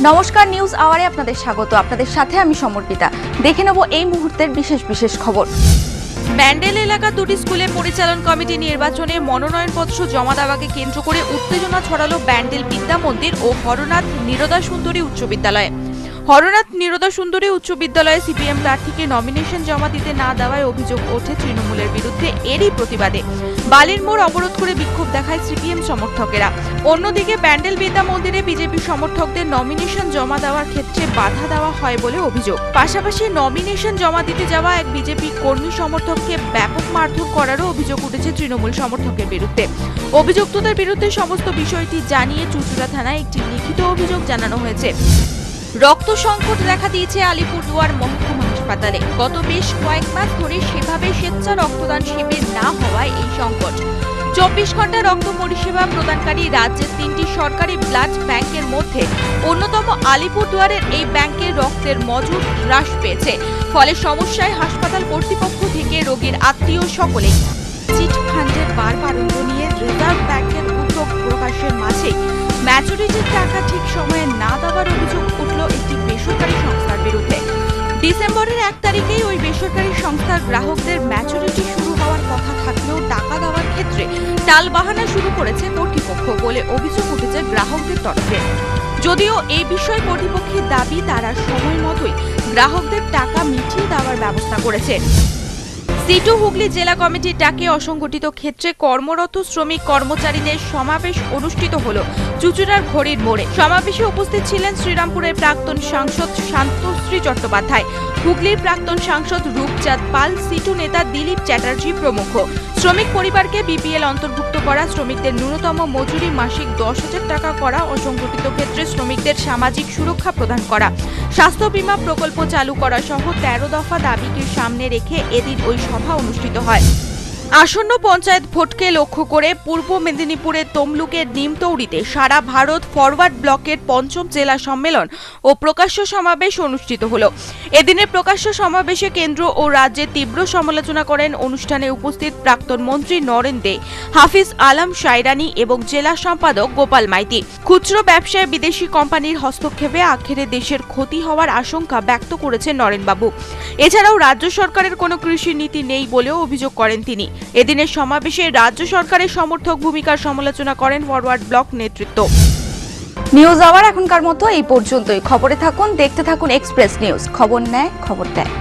নমস্কার, নিউজ আওয়ারে আপনাদের স্বাগত। আপনাদের সাথে আমি সমর্পিতা। দেখে নেব এই মুহূর্তের বিশেষ খবর। ব্যান্ডেল এলাকার দুটি স্কুলে পরিচালন কমিটি নির্বাচনে মনোনয়নপত্র জমা দেওয়াকে কেন্দ্র করে উত্তেজনা ছড়ালো ব্যান্ডেল বিদ্যা মন্দির ও হরনাথ নিরোদা সুন্দরী উচ্চ বিদ্যালয়ে। হরনাথ নিরোদা সুন্দরী উচ্চ বিদ্যালয়ে সিপিএম প্রার্থীকে নমিনেশন জমা দিতে না দেওয়ায় অভিযোগ ওঠে তৃণমূলের বিরুদ্ধে। এরই প্রতিবাদে বালির মোড় অবরোধ করে বিক্ষোভ দেখায় সিপিএম সমর্থকেরা। অন্যদিকে ব্যান্ডেল বিদ্যা মন্দিরে বিজেপি সমর্থকদের নমিনেশন জমা দেওয়ার ক্ষেত্রে বাধা দেওয়া হয় বলে অভিযোগ। পাশাপাশি নমিনেশন জমা দিতে যাওয়া এক বিজেপি কর্মী সমর্থককে ব্যাপক মারধর করারও অভিযোগ উঠেছে তৃণমূল সমর্থকের বিরুদ্ধে। অভিযুক্তদের বিরুদ্ধে সমস্ত বিষয়টি জানিয়ে চুঁচুড়া থানায় একটি লিখিত অভিযোগ জানানো হয়েছে। রক্ত সংকট দেখা দিয়েছে আলিপুরদুয়ার মহকুমা হাসপাতালে। গত বেশ কয়েক মাস ধরে সেভাবে স্বেচ্ছা রক্তদান শিবির না হওয়ায় এই সংকট। 24 ঘন্টা রক্ত পরিষেবা প্রদানকারী রাজ্যের 3টি সরকারি ব্লাড ব্যাংকের মধ্যে অন্যতম আলিপুরদুয়ারের এই ব্যাংকের রক্তের মজুদ হ্রাস পেয়েছে। ফলে সমস্যায় হাসপাতাল কর্তৃপক্ষ থেকে রোগীর আত্মীয় সকলেই। চিট ফান্ডের বারবারন্ত নিয়ে রিজার্ভ ব্যাংকের উদ্যোগ প্রকাশের মাঝে ম্যাচুরিটির টাকা ঠিক সময়ে না দেওয়ার অভিযোগ উঠল একটি বেসরকারি সংস্থার বিরুদ্ধে। ডিসেম্বরের 1 তারিখেই ওই বেসরকারি সংস্থার গ্রাহকদের ম্যাচুরিটি শুরু হওয়ার কথা থাকলেও টাকা দেওয়ার ক্ষেত্রে টালবাহানা শুরু করেছে কর্তৃপক্ষ বলে অভিযোগ উঠেছে গ্রাহকদের তরফে। যদিও এই বিষয়ে কর্তৃপক্ষের দাবি তারা সময় মতোই গ্রাহকদের টাকা মিটিয়ে দেওয়ার ব্যবস্থা করেছে। সিটু হুগলি জেলা কমিটির ডাকে অসংগঠিত ক্ষেত্রে কর্মরত শ্রমিক কর্মচারীদের সমাবেশ অনুষ্ঠিত হল চুঁচুড়ার ঘড়ির মোড়ে। সমাবেশে উপস্থিত ছিলেন শ্রীরামপুরের প্রাক্তন সাংসদ শান্তশ্রী চট্টোপাধ্যায়, হুগলির প্রাক্তন সাংসদ রূপচাঁদ পাল, সিটু নেতা দিলীপ চ্যাটার্জি প্রমুখ। শ্রমিক পরিবারকে বিপিএল অন্তর্ভুক্ত করা, শ্রমিকদের ন্যূনতম মজুরি মাসিক 10,000 টাকা করা, অসংগঠিত ক্ষেত্রে শ্রমিকদের সামাজিক সুরক্ষা প্রদান করা, স্বাস্থ্য বীমা প্রকল্প চালু করা সহ 13 দফা দাবিকে সামনে রেখে এদিন ওই সভা অনুষ্ঠিত হয়। আসন্ন পঞ্চায়েত ভোটকে লক্ষ্য করে পূর্ব মেদিনীপুরের তমলুকের নিমতৌড়িতে সারা ভারত ফরওয়ার্ড ব্লকের 5ম জেলা সম্মেলন ও প্রকাশ্য সমাবেশ অনুষ্ঠিত হল। এদিনের প্রকাশ্য সমাবেশে কেন্দ্র ও রাজ্যের তীব্র সমালোচনা করেন অনুষ্ঠানে উপস্থিত প্রাক্তন মন্ত্রী নরেন দে, হাফিজ আলম শাইরানি এবং জেলা সম্পাদক গোপাল মাইতি। খুচরো ব্যবসায় বিদেশি কোম্পানির হস্তক্ষেপে আখেরে দেশের ক্ষতি হওয়ার আশঙ্কা ব্যক্ত করেছেন নরেনবাবু। এছাড়াও রাজ্য সরকারের কোনো কৃষি নীতি নেই বলেও অভিযোগ করেন তিনি। এদিনের সমাবেশে রাজ্য সরকারের সমর্থক ভূমিকার সমালোচনা করেন ফরওয়ার্ড ব্লক নেতৃত্ব। নিউজ আওয়ার এখনকার মতো এই পর্যন্তই। খবরে থাকুন, দেখতে থাকুন এক্সপ্রেস নিউজ। খবর নেয়, খবর দেয়।